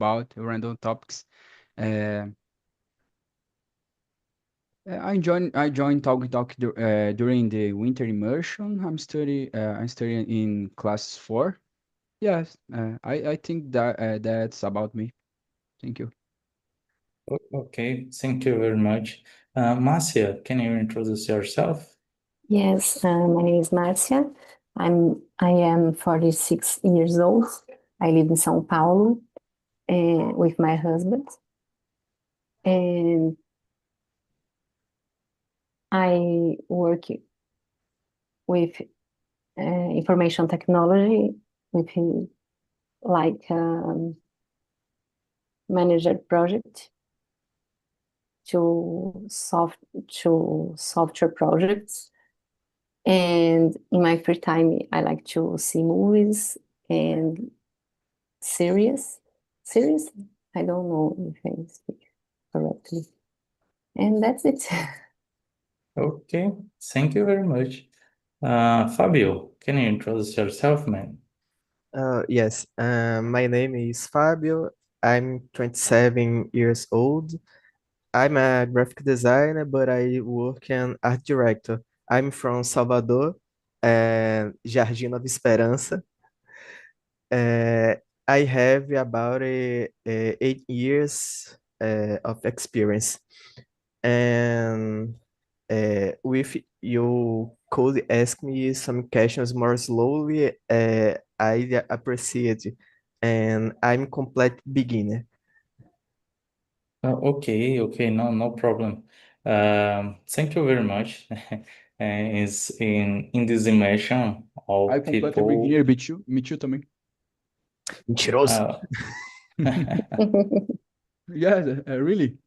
about random topics. Uh, I joined TalkNtalk during the winter immersion. I'm studying in class 4. Yes, I think that's about me. Thank you. Okay, thank you very much. Marcia, can you introduce yourself? Yes, my name is Marcia. I am 46 years old. I live in São Paulo with my husband, and I work with information technology, with like manager project to software projects. And in my free time, I like to see movies and series. Series? I don't know if I speak correctly. And that's it. Okay, thank you very much. Fabio, can you introduce yourself, man? Yes, my name is Fabio. I'm 27 years old. I'm a graphic designer, but I work in art director. I'm from Salvador, Jardim Nova Esperança. Uh, I have about 8 years of experience. And with you could ask me some questions more slowly, I appreciate it. And I'm complete beginner. Okay, no problem. Thank you very much. Is in this immersion, all I completely people. beginner, me too também. Mentiroso. Uh, Yeah, really.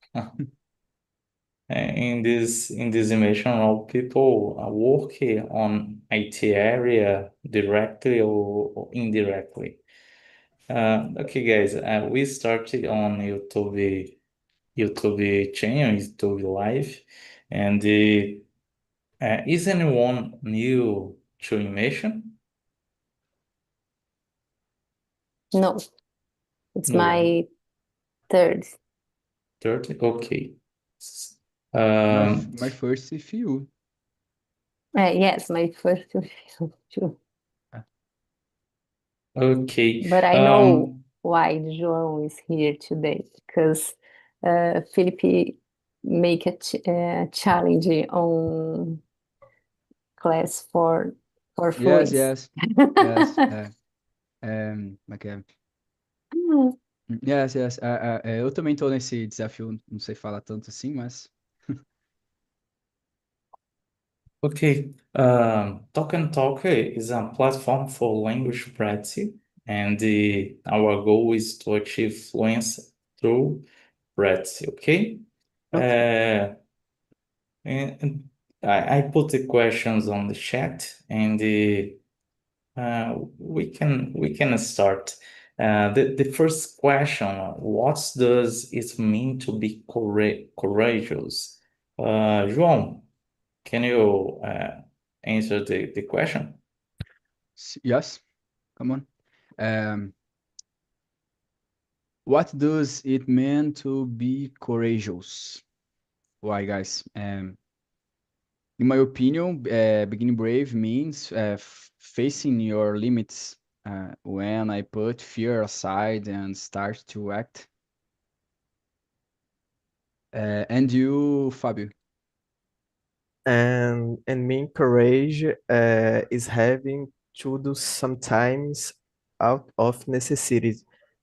in this immersion, all people work on IT area directly or indirectly. Okay, guys, we started on YouTube channel, YouTube Live, and is anyone new to immersion? No, it's No, my third. 30. Okay. My Um, my first few. Yes, my first film too. okay. But I know why João is here today because Felipe make a challenge on class for Yes, fluência. yes, yes. Like, yes, yes. Eu também tô nesse desafio, não sei falar tanto assim, mas Okay. Talk and Talk is a platform for language practice, and our goal is to achieve fluency through practice. Okay. Okay. And I put the questions on the chat, and we can start. The first question: what does it mean to be courageous? João, can you answer the question? yes. Come on. What does it mean to be courageous? Why, guys? In my opinion, being brave means facing your limits when I put fear aside and start to act. And you, Fabio? And being courage is having to do sometimes out of necessity.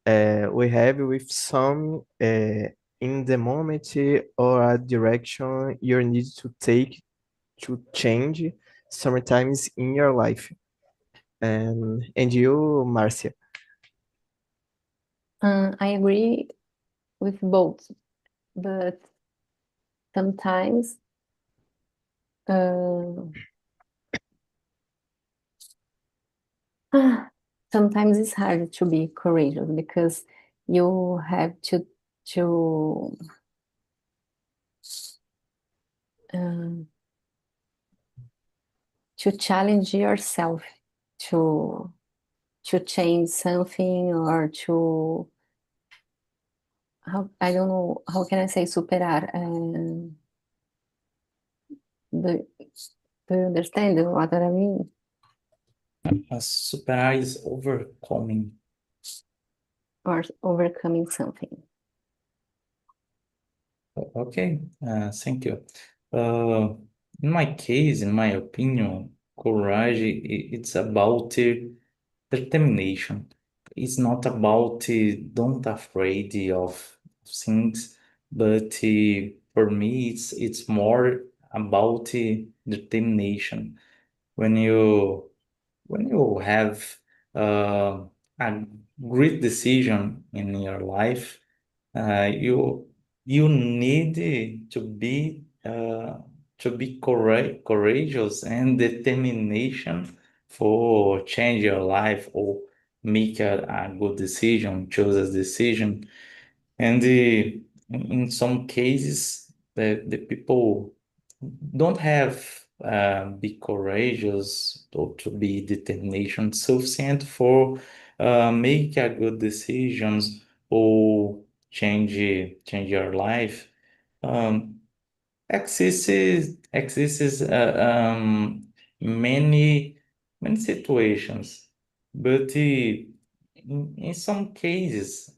We have with some in the moment or a direction you need to take to change sometimes in your life. And you, Marcia? I agree with both, but sometimes uh, sometimes it's hard to be courageous because you have to um, to challenge yourself to change something or I don't know, how can I say superar? Do, do you understand what I mean? Superar is overcoming. Or overcoming something. Okay, thank you. In my case, in my opinion, courage, it's about determination. It's not about don't afraid of things, but for me, it's more about determination. When you have uh, a great decision in your life, you need to be courageous and determination for change your life or make a good decision, choose a decision. And in some cases, the people don't have be courageous or to be determination sufficient for make a good decisions or change your life. Um, exists many situations, but in some cases,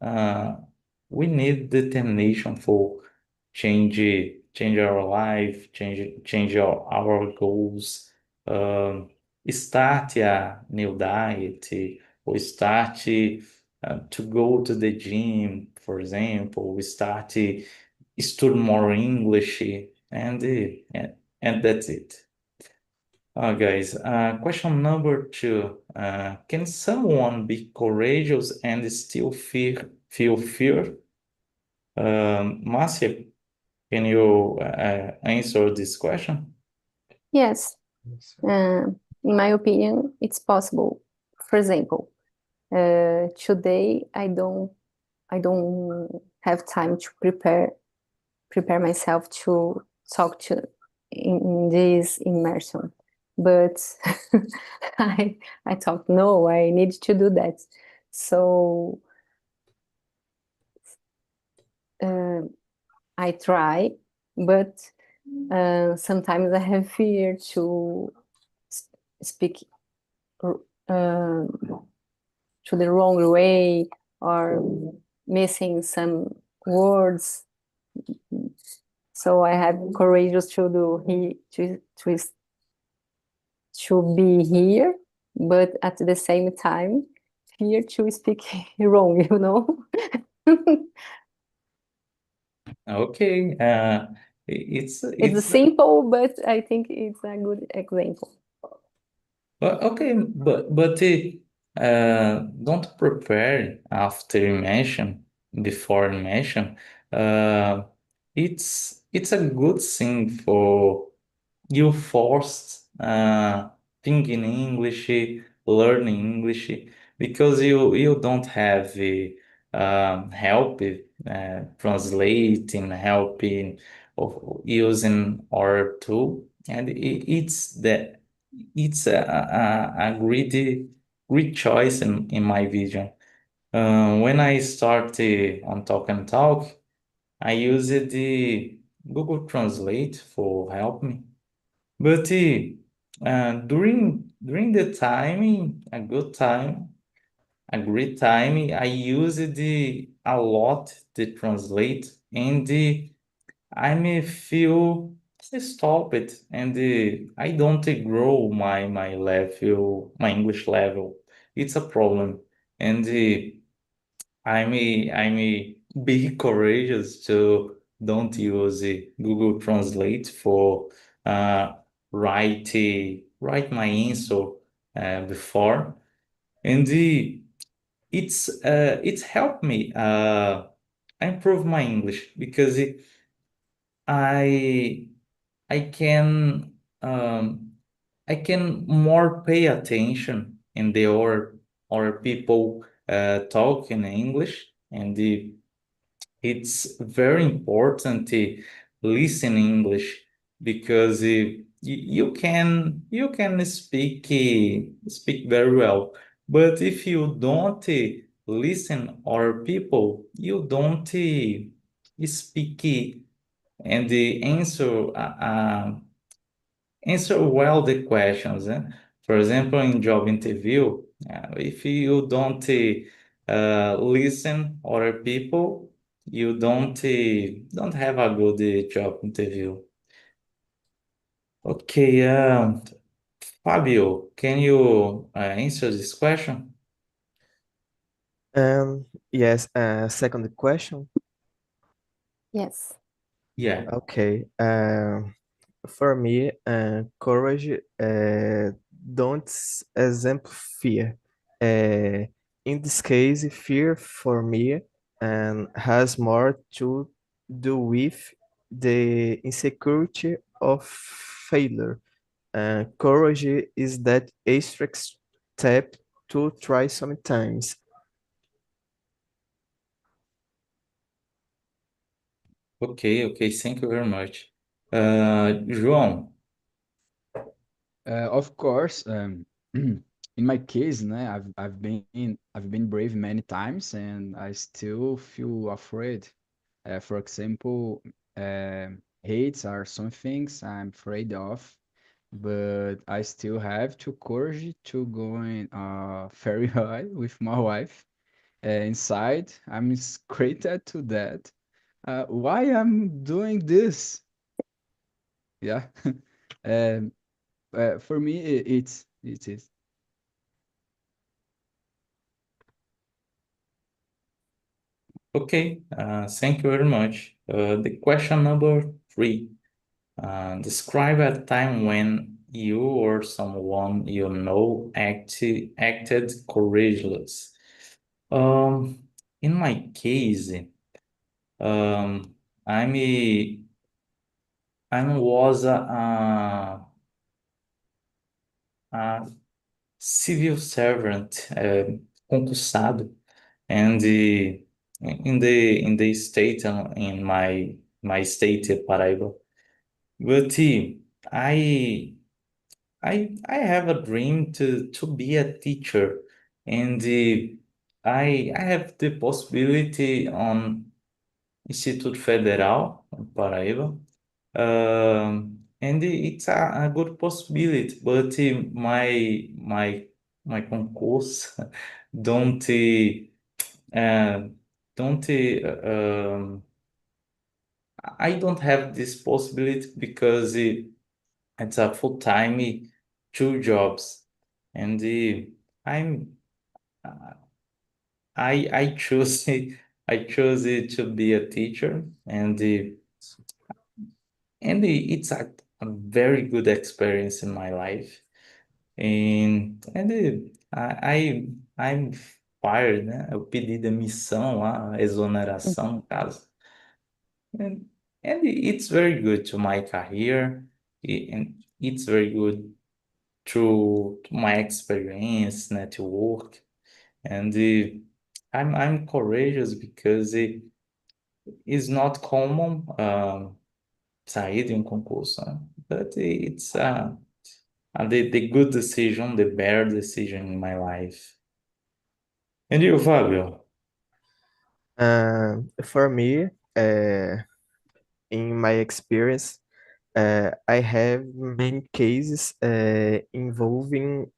we need determination for change our life, change our goals, um, start a new diet, or start to go to the gym, for example. We start study more English, and and that's it. Guys, question number 2. Can someone be courageous and still feel fear? Marcia, can you answer this question? Yes, in my opinion, it's possible. For example, today I don't have time to prepare myself to talk to in this immersion, but I thought, no, I need to do that. So I try, but sometimes I have fear to speak to the wrong way or missing some words. So I have courageous to be here, but at the same time, fear to speak wrong, you know? Okay, it's It's simple, but I think it's a good example. okay, but don't prepare after immersion, before immersion. It's a good thing for you forced thinking English, learning English, because you don't have help translating, helping of using our tool, and it's a great choice in my vision. When I started on Talk and Talk, I used the Google Translate for help me. But during the time, a great time, I used a lot to translate, and I may feel stop it, and I don't grow my level, my English level. It's a problem, and I may be courageous to don't use Google Translate for uh, write my answer before, and it's helped me improve my English because I I can I can more pay attention in the or people talk in English, and it's very important to listen English because you can speak speak very well, but if you don't listen other people, you don't speak and answer well the questions. For example, in job interview, if you don't listen other people, you don't have a good job interview. Okay, Fabio, can you answer this question? Yes, second question. Yes. Yeah. Okay. For me, courage don't exempt fear. In this case, fear for me has more to do with the insecurity of failure. Courage is that extra step to try sometimes. Okay, okay, thank you very much. João, Of course, in my case, né, I've been brave many times and I still feel afraid. For example, hates are some things I'm afraid of, but I still have to courage to go in very high with my wife. Inside, I'm scared to that. Why I'm doing this? Yeah. Um, for me, it is. okay, thank you very much. The question number 3. Describe a time when you or someone you know acted courageous. Um, in my case, um, I'm a, I was a civil servant, concursado, and in the state in my state, Paraíba. But I I have a dream to be a teacher, and I have the possibility on Instituto Federal, Paraíba. And it's a good possibility, but my concourse don't uh, don't I don't have this possibility because it's a full time 2 jobs, and I'm I choose I chose it to be a teacher, and it's a very good experience in my life. I'm fired, né? Eu pedi demissão lá, exoneração, no caso. And, and it's very good to my career, and it's very good to my experience, network, and I'm courageous because it is not common sair de concurso, né? But it's the good decision, the better decision in my life. And you, Fabio? For me, in my experience, I have many cases involving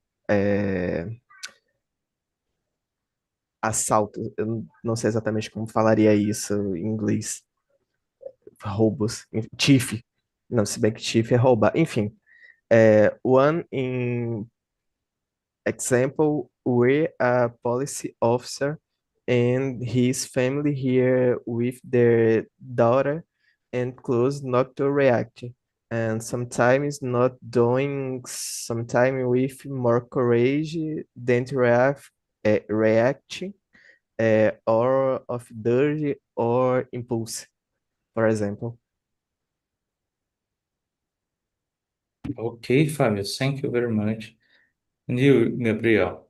assalto. Eu não sei exatamente como falaria isso em inglês. Roubos. Thief. Não, se bem que thief é roubar. Enfim, one in example, where a policy officer and his family here with their daughter and close not to react. And sometimes not doing sometime with more courage than to react or of dirty or impulse, for example. Okay, Fabio, thank you very much. And you, Gabriel?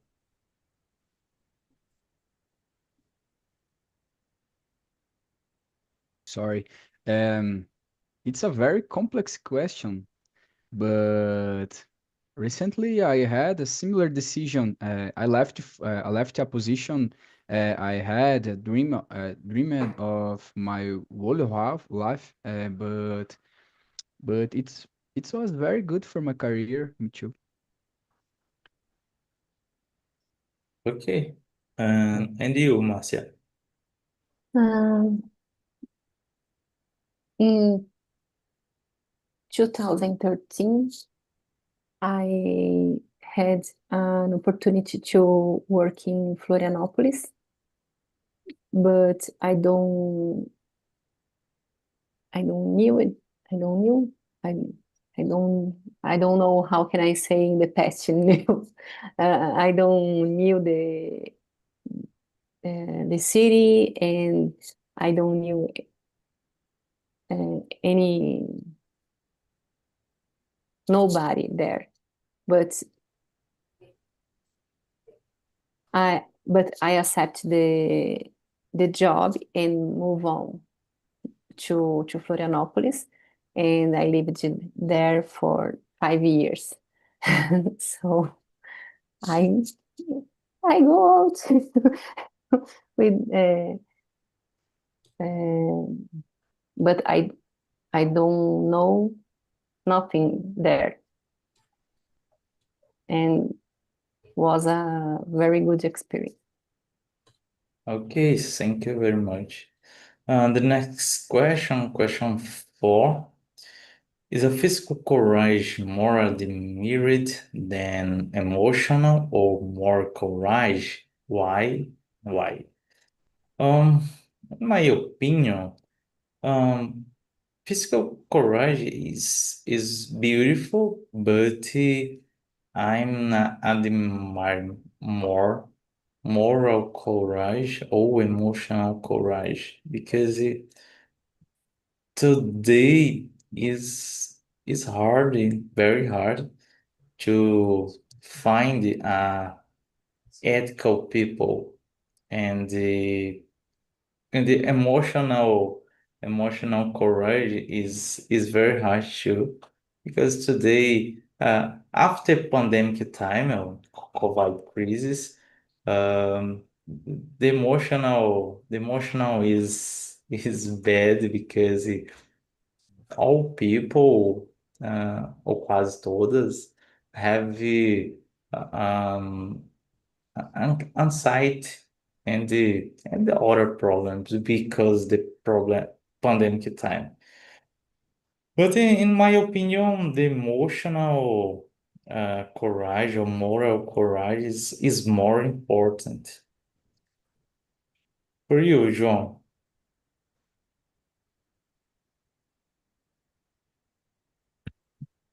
Sorry. Um, it's a very complex question, but Recently, I had a similar decision. I left a position I had dreamed of my whole life, but it was very good for my career. Me too. Okay. And you, Marcia? Um, in 2013, I had an opportunity to work in Florianópolis, but I don't knew it. I don't knew. I I don't know how can I say in the past knew. I don't knew the city, and I don't knew any nobody there. But I accept the job and move on to Florianópolis, and I lived there for 5 years. So I I go out with but I don't know nothing there, and was a very good experience. Okay, thank you very much. The next question, question 4. Is a physical courage more admired than emotional or more courage? Why? Why? In my opinion, um, physical courage is beautiful, but I'm not admire more moral courage or emotional courage because today is hard, very hard to find ethical people and the emotional courage is very hard too because today after pandemic time COVID crisis, the emotional is bad because all people, ou quase todas, have um, anxiety and the other problems because the problem pandemic time. But in my opinion, the emotional courage or moral courage is more important. For you, João.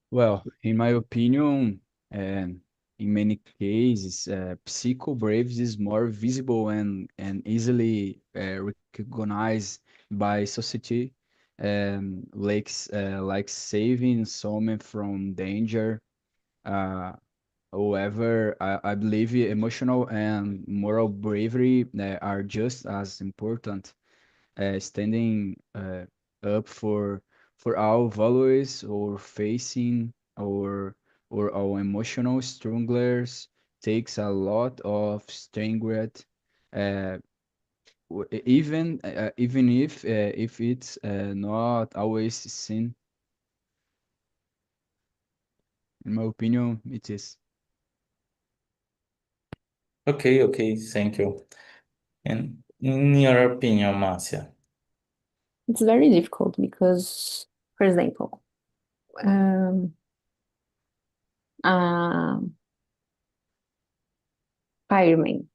Well, in my opinion, in many cases, psycho bravery is more visible and easily recognized by society, like saving someone from danger. Uh, However, I believe emotional and moral bravery are just as important, standing up for our values or facing or our emotional strugglers takes a lot of strength, uh, even if it's not always seen. In my opinion, it is. Okay, okay, thank you. And in your opinion, Marcia? It's very difficult because, for example, um, um, fireman,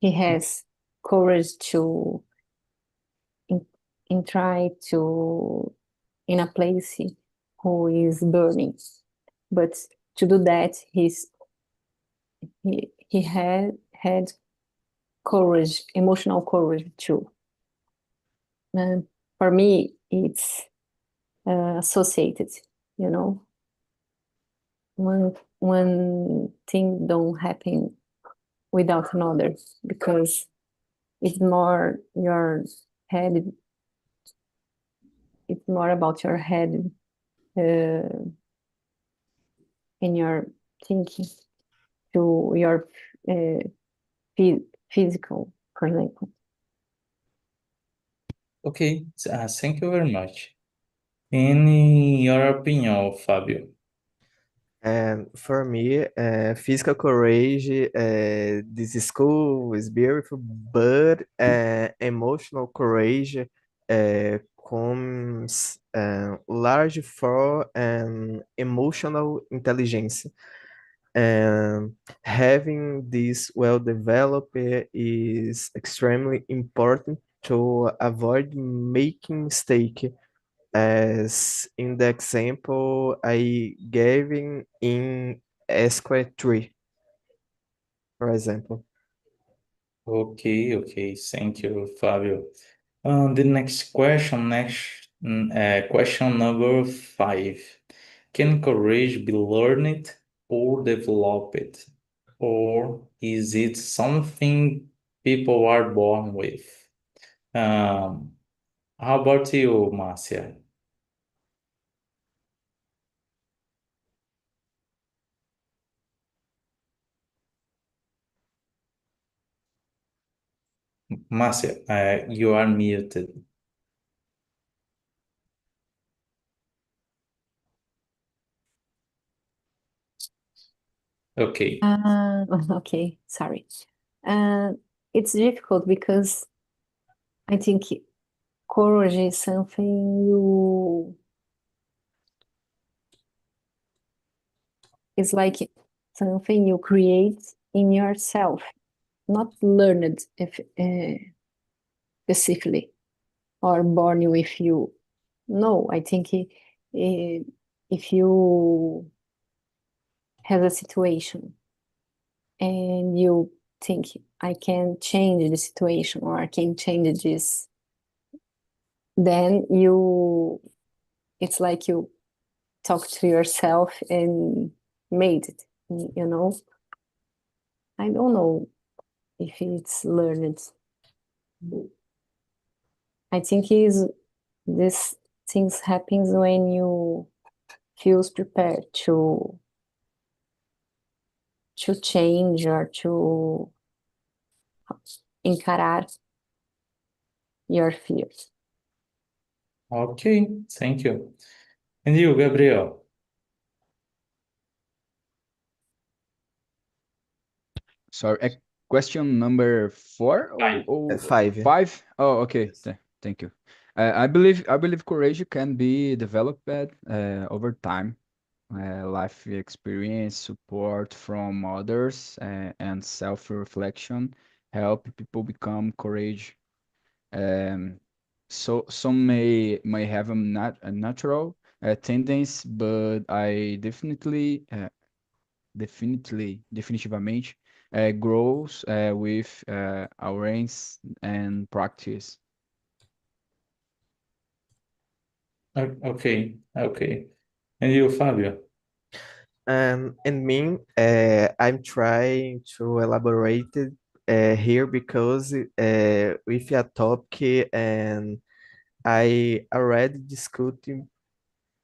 he has courage to in, in try to in a place who is burning, but to do that, he had courage, emotional courage too. And for me, it's associated, you know, when things don't happen without another, because it's more your head, it's more about your head, in your thinking to your physical, for example. Okay, thank you very much. In your opinion, Fabio? And for me, physical courage, this school is beautiful, but emotional courage comes large for emotional intelligence. And having this well developed is extremely important to avoid making mistake, as in the example I gave in SQ3, for example. Okay, thank you, Fabio. The next question, question number 5. Can courage be learned or developed, or is it something people are born with? Um, how about you, Marcia? Marcia, you are muted. Okay. Okay, sorry. It's difficult because I think courage is something it's like something you create in yourself, not learned if, specifically or born with you. No, I think if you have a situation and you think I can change the situation or I can change this, then it's like you talk to yourself and made it, you know. I don't know if it's learned. I think this things happens when you feels prepared to change or to encarar your fears. Okay, thank you. And you, Gabriel? Sorry, question number 4 or 5. 5? Oh, okay. Thank you. I believe courage can be developed over time. Life experience, support from others, and self-reflection help people become courage. So some may have a natural tendency, but I definitivamente grows with awareness and practice. Okay. And you, Fabio? And me, I'm trying to elaborate it here because with a topic and I already discussed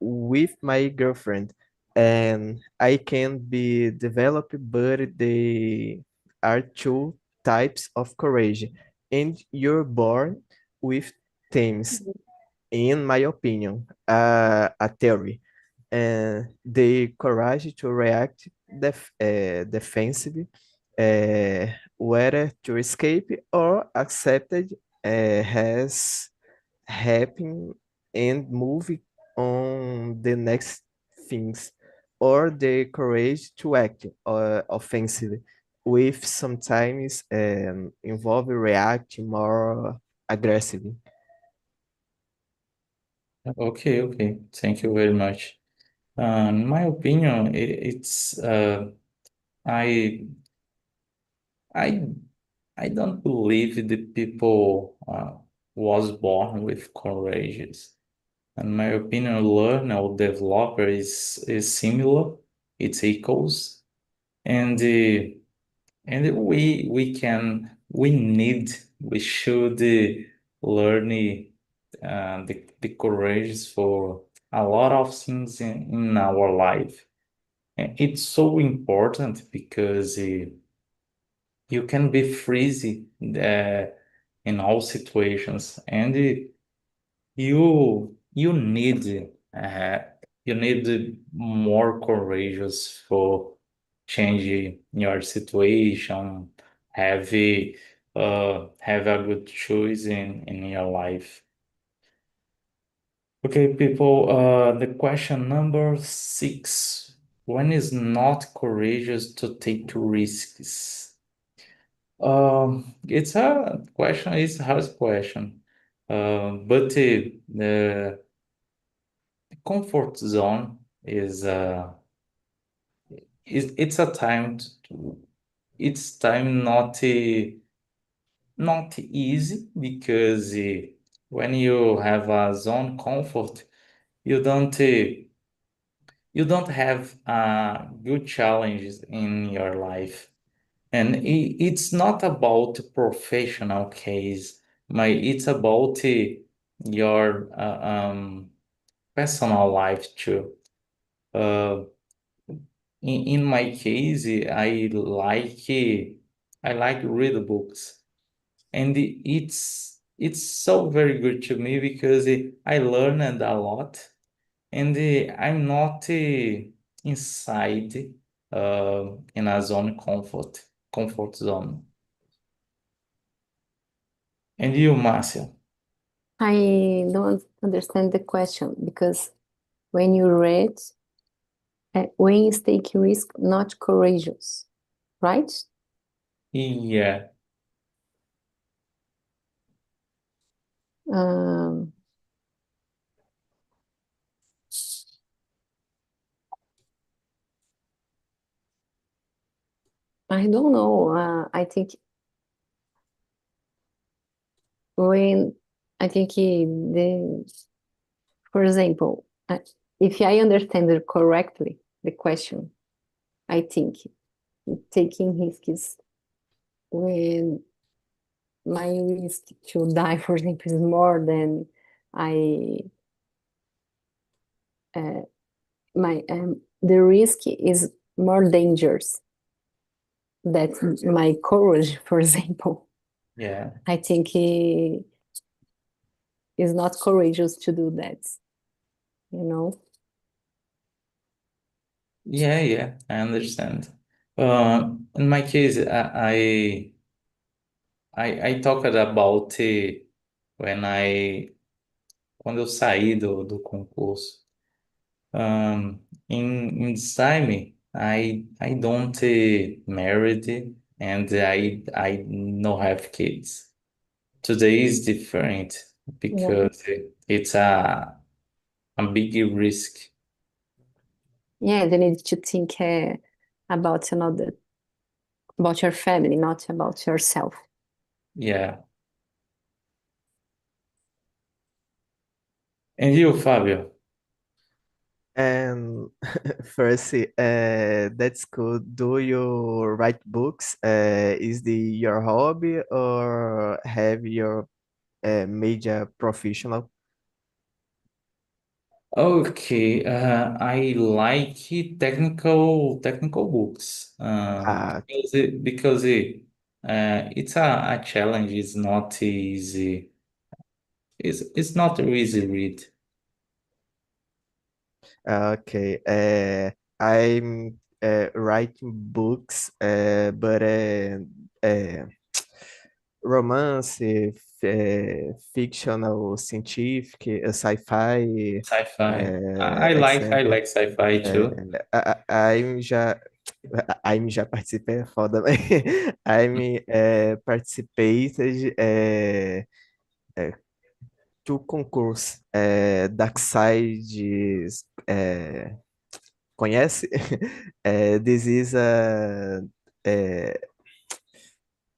with my girlfriend, and I can be developed, but they are two types of courage, and you're born with themes, in my opinion, a theory, and the courage to react defensively, uh, whether to escape or accepted, has happened and move on the next things, or the courage to act offensively, with sometimes involve react more aggressively. Okay. Thank you very much. In my opinion, it's I I I don't believe the people was born with courageous. In my opinion, learn or developer is similar. It's equals, and we should learn the courage for a lot of things in our life. And it's so important because you can be freezy in all situations, and you need you need more courageous for changing your situation, have a good choice in your life. Okay, people, the question number 6. When is not courageous to take risks? It's a question, it's a hard question. But the comfort zone it's a time it's time not easy because when you have a zone comfort, you don't have good challenges in your life. And it's not about professional case, it's about your personal life too. Uh, in my case, I like read books, and it's so very good to me because I learned a lot, and I'm not inside in a zone comfort zone. And you, Marcia? I don't understand the question because when you read, when is taking risk not courageous, right? Yeah. Um, I don't know. I think when I think for example, if I understand it correctly, the question, I think taking risks is when my risk to die, for example, is more than I the risk is more dangerous than my courage, for example. Yeah. I think he is not courageous to do that, you know? Yeah, I understand. In my case, I talked about when I quando eu saí do concurso. In this time, I don't married, and I no have kids. Today is different Yeah. because it's a big risk. Yeah, they need to think about about your family, not about yourself. Yeah. And you, Fabio? And first, that's cool. Do you write books? Is the your hobby or have your major professional? Okay, I like technical books Ah, because it's a challenge. It's not easy. It's not an easy read. okay. I'm writing books, but uh, romance, fictional, scientific, sci-fi, Sci-fi. I etc. like sci-fi too. I'm já I'm já participei, é foda, mas I'm participated two concursos, Dark Side, conhece? This is a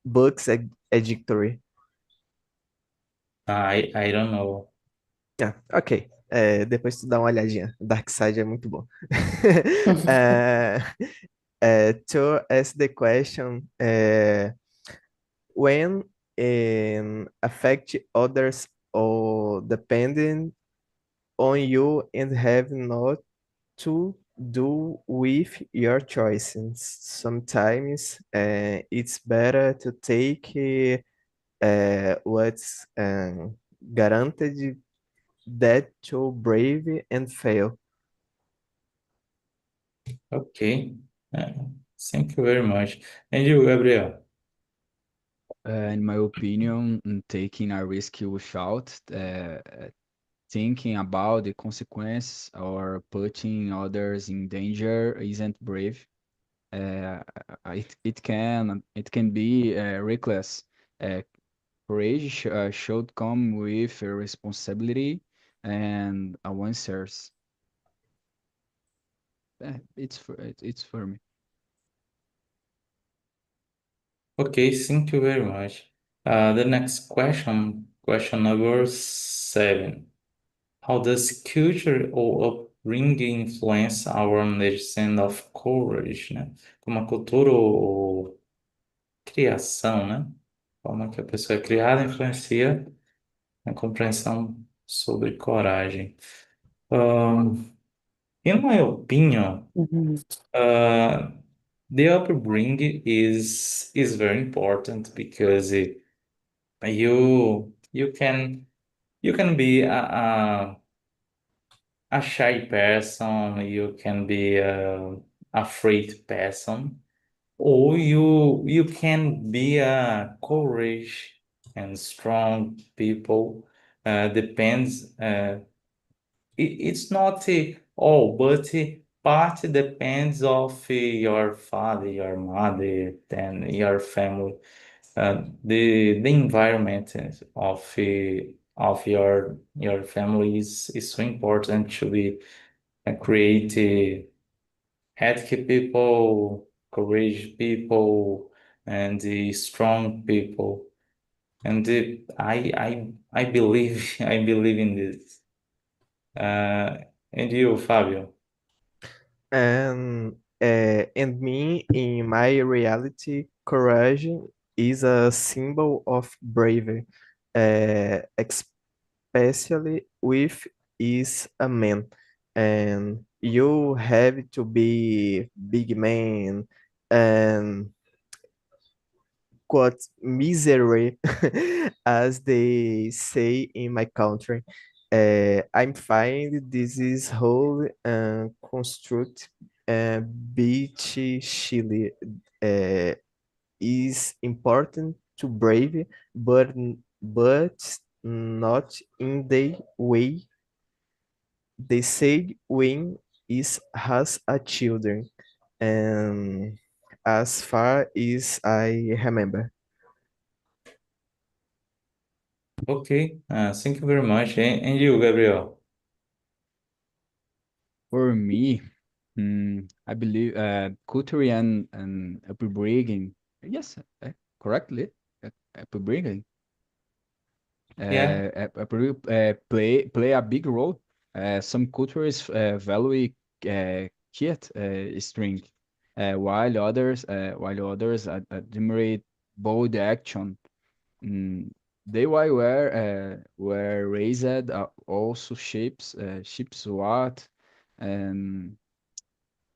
books editory. I don't know. Ah, ok. Depois tu dá uma olhadinha. Dark Side é muito bom. To ask the question, when affect others or depending on you and have not to do with your choices. Sometimes it's better to take what's guaranteed that to brave and fail. Okay. Thank you very much. And you, Gabriel? In my opinion, taking a risk without thinking about the consequences or putting others in danger isn't brave. It can be reckless. Uh, Courage should come with a responsibility and answers. It's for me. Okay, thank you very much. The next question number 7. How does culture or upbringing influence our understanding of courage, né? Como a cultura ou criação, né? Como que a pessoa é criada influencia a compreensão sobre coragem. In my opinion, the upbringing is very important because you can be a shy person, you can be a afraid person, or you can be a courage and strong people. Depends. It's not all, but part depends of your father, your mother, and your family. The environment of your family is so important to be create healthy people, courage people, and strong people. And I believe I believe in this. And you, Fabio? And me, in my reality, courage is a symbol of bravery, especially with is a man. And you have to be big man and quote misery, as they say in my country. I'm fine. This is whole construct beach Chile is important to brave, but not in the way they say when is has a children. And as far as I remember. Okay, thank you very much. And you, Gabriel? For me, I believe culture and upbringing. Yes, correctly. Upbringing. Yeah. Play a big role. Some cultures value quiet strength, while others admire bold action. Mm, they were raised also shapes what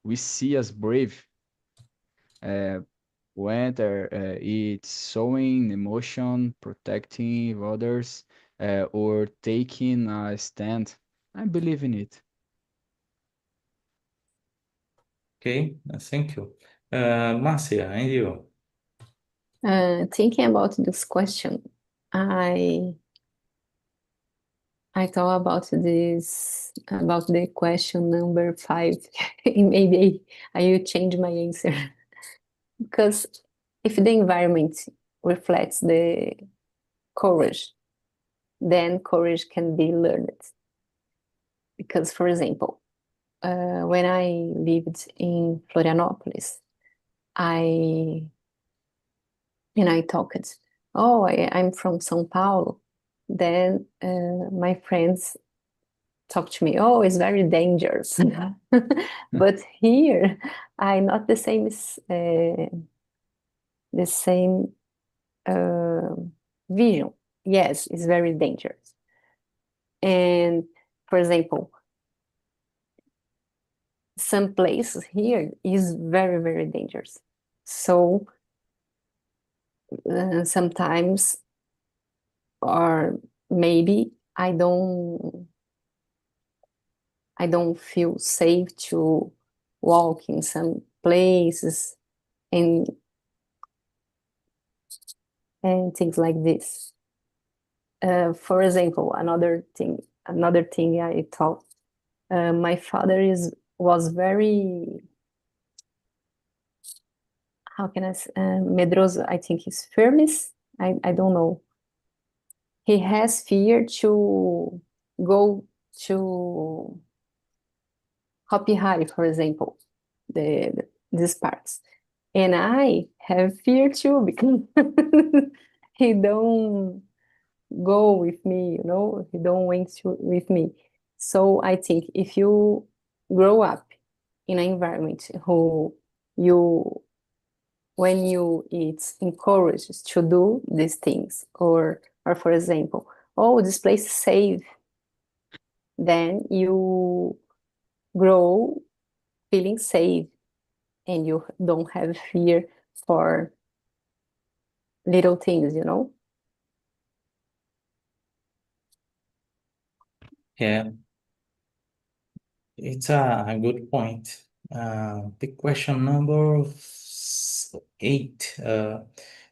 we see as brave. Uh, whether it's showing emotion, protecting others, or taking a stand. I believe in it. Okay, thank you. Marcia, and you? Thinking about this question, I thought about the question number 5. Maybe I will change my answer because if the environment reflects the courage, then courage can be learned. Because, for example, when I lived in Florianopolis, I talked, I'm from São Paulo. Then my friends talk to me, it's very dangerous. But here, I not the same vision. Yes, it's very dangerous. And for example, some places here is very, very dangerous. So sometimes, or maybe I don't feel safe to walk in some places and things like this. For example, another thing I thought, my father was very, how can I say, medroso, I think is firmes. I don't know. He has fear to go to Hopi Hari, for example, these parts. And I have fear too, because he don't go with me, you know, he don't went with me. So I think if you grow up in an environment when you it's encouraged to do these things, or for example, oh, this place is safe, then you grow feeling safe and you don't have fear for little things, you know? Yeah, it's a good point. The question number 8,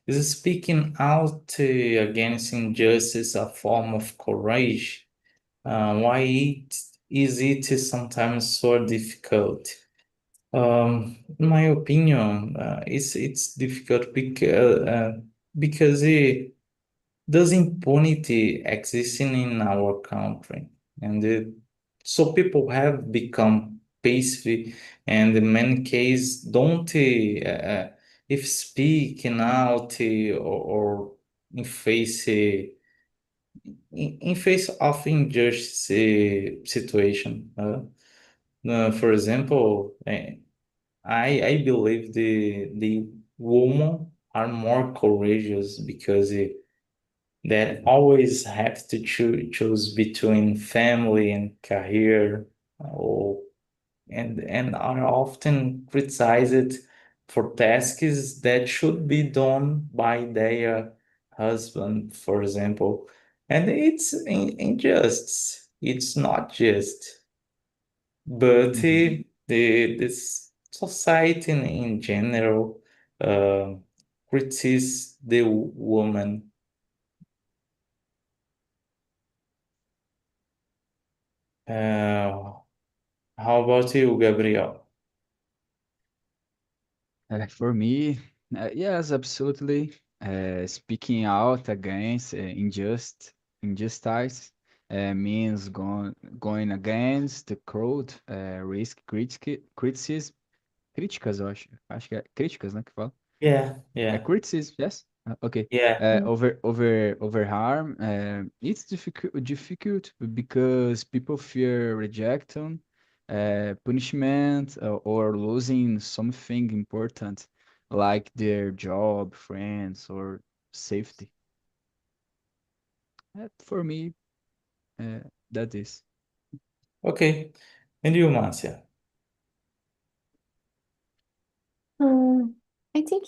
is speaking out against injustice a form of courage? Why is it sometimes so difficult? In my opinion, it's difficult because does impunity existing in our country, and so people have become passive, and in many cases don't if speaking out or in face in face of injustice situation. For example, I believe the women are more courageous because that always have to choose between family and career, or and are often criticized for tasks that should be done by their husband, for example. And it's injustice. It's not just, but Mhm. this society in general uh, criticizes the woman. Uh, how about you, Gabriel? For me, yes, absolutely. Speaking out against injustice means going against the crowd, risk criticism, críticas, eu acho. Acho que é críticas, né, que fala. Yeah, yeah, Criticism, yes? Okay. yeah. Over harm. It's difficult because people fear rejection, punishment, or losing something important like their job, friends, or safety. For me, that is. Okay. And you, Marcia? I think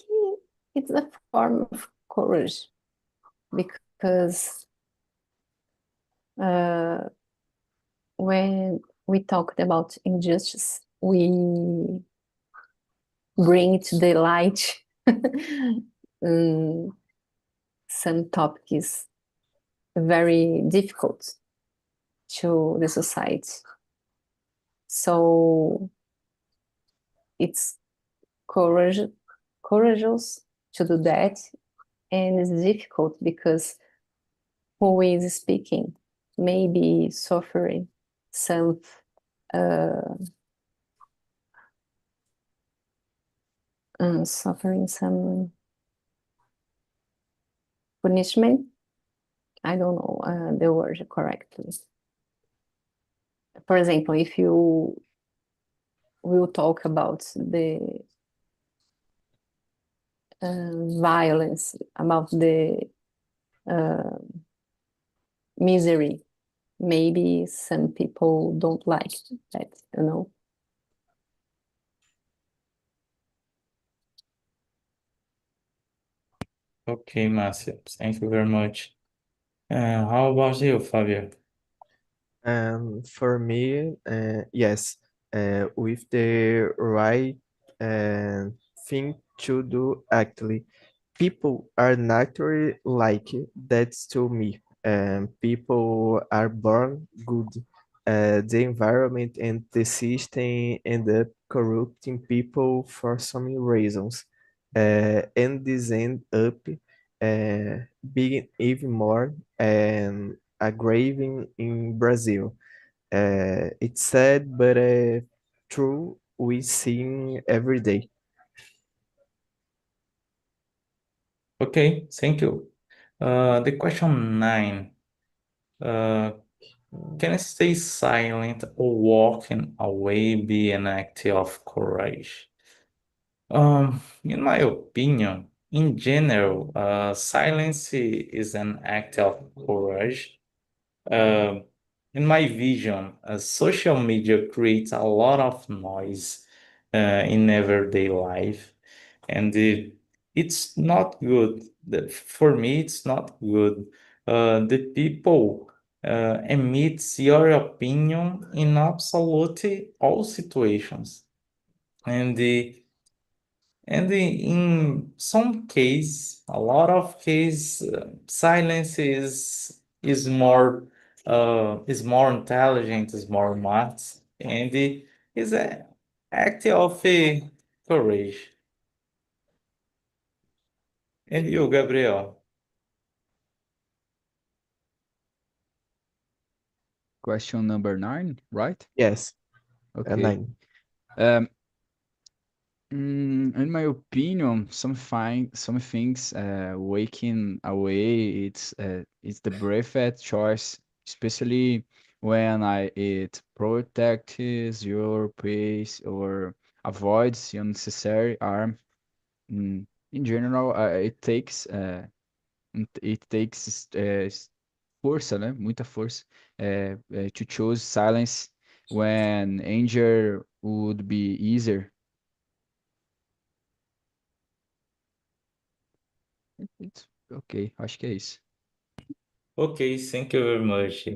it's a form of courage, because when we talked about injustice, we bring to the light some topics very difficult to the society. So it's courageous to do that, and it's difficult because who is speaking may be suffering some punishment. I don't know the word correctly. For example, if you will talk about the violence, about the misery, maybe some people don't like that, you know. Okay, Marcia. Thank you very much. How about you, Fabio? For me, yes, with the right uh, thing to do, actually, people are naturally like that to me. People are born good. The environment and the system end up corrupting people for some reasons. And this end up being even more aggravating in Brazil. It's sad, but true we see every day. Okay, thank you. The question 9. Can stay silent or walking away be an act of courage? In my opinion, in general, silence is an act of courage. Um, in my vision, social media creates a lot of noise in everyday life, and it's not good. For me, it's not good. The people emits your opinion in absolutely all situations, and in some case, a lot of case, silence is more intelligent, is more smart, and is an act of courage. And you, Gabriel? Question number 9, right? Yes, Okay. 9. Um, in my opinion, some things waking away it's the perfect choice, especially when it protects your peace or avoids unnecessary harm. In general, it takes força, né? Muita força to choose silence when anger would be easier. It's ok, acho que é isso. Okay, thank you very much.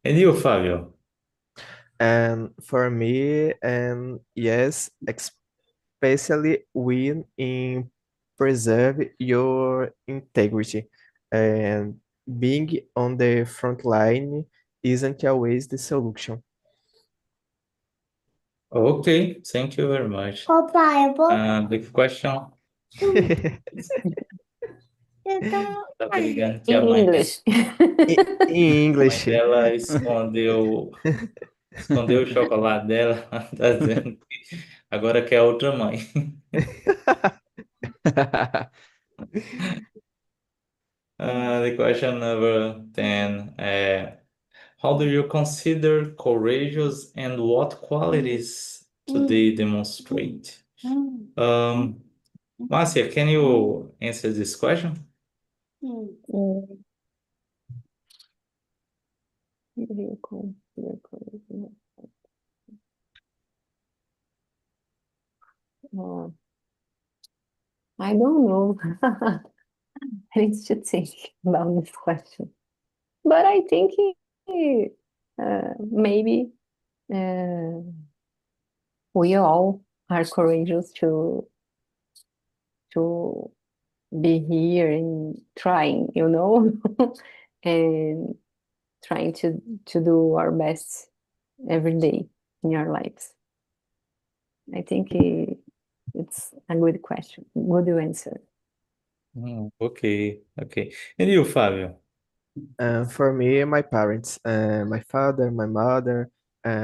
And you, Fabio? And for me, yes, especially when in preserve your integrity. And being on the front line isn't always the solution. Okay, thank you very much. Papai, eu posso. The question. Tá brigando que a In mãe, English. Em a mãe English. dela escondeu o chocolate dela, tá dizendo que agora quer outra mãe. The question number 10. How do you consider courageous and what qualities do they demonstrate? Marcia, can you answer this question? Mm. Vehicle, vehicle, I don't know. I need to think about this question. But I think maybe we all are courageous to be here and trying, and trying to do our best every day in our lives. I think it's a good question, good answer. Okay. And you, Fabio? For me, my parents, my father, my mother,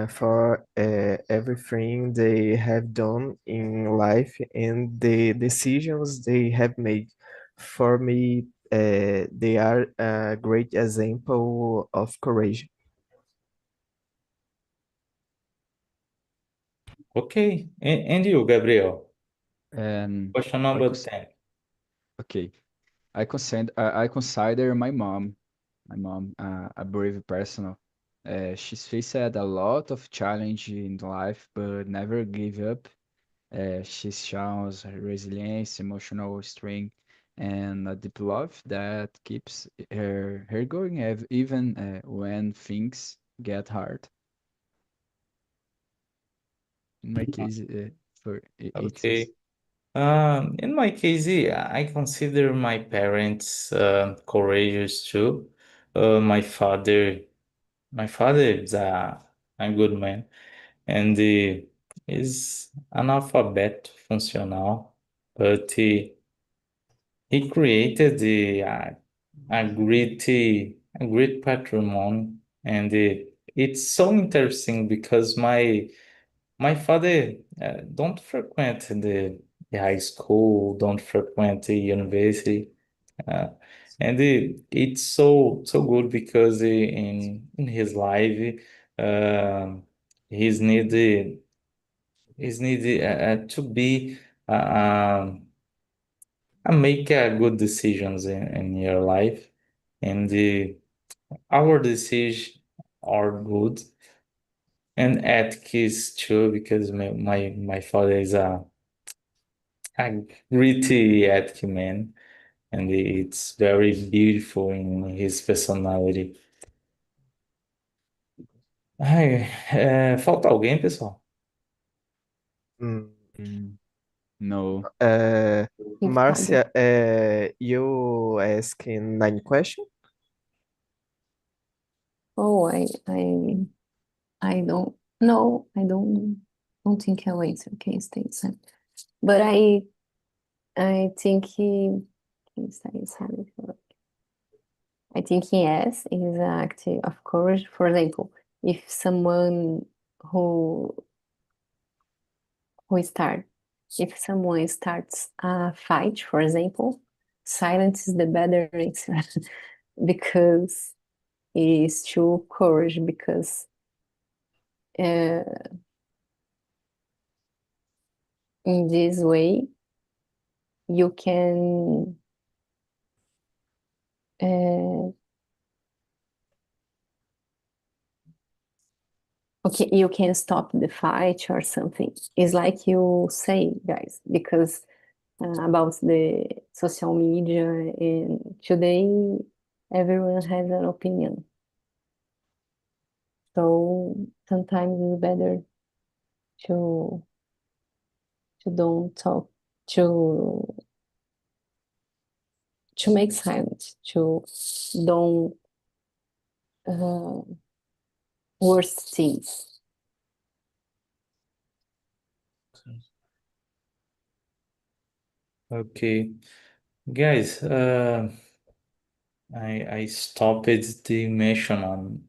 for everything they have done in life and the decisions they have made. For me, they are a great example of courage. Okay. And you, Gabriel? And Question I number cons- 10. okay, I consider my mom a brave person. She's faced a lot of challenge in life, but never gave up. She shows resilience, emotional strength, and a deep love that keeps her going even when things get hard. In my case, it's Okay. In my case, I consider my parents courageous too. My father is a good man, and is analphabet funcional, but he created a great patrimony, and it's so interesting because my father don't frequent the high school, don't frequent the university, uh, and it's so good because in his life, um he's needed to be uh, um, make good decisions in your life, and our decisions are good and ethics too because my father is a gritty ethic man, and it's very beautiful in his personality. Ai, falta alguém, pessoal? Mm, no. Marcia, you asking 9 question? Oh, I don't know. I don't think I'll answer. Okay, stay silent. But I think can stay silent. I think yes is an act of courage. For example, if someone who if someone starts a fight, for example, silence is the better answer because it is true courage because in this way you can okay, you can stop the fight or something. It's like you say, guys, because about the social media, and today everyone has an opinion. So sometimes it's better to don't talk, to make silence, to don't worst things. Okay, guys, I stopped the mention on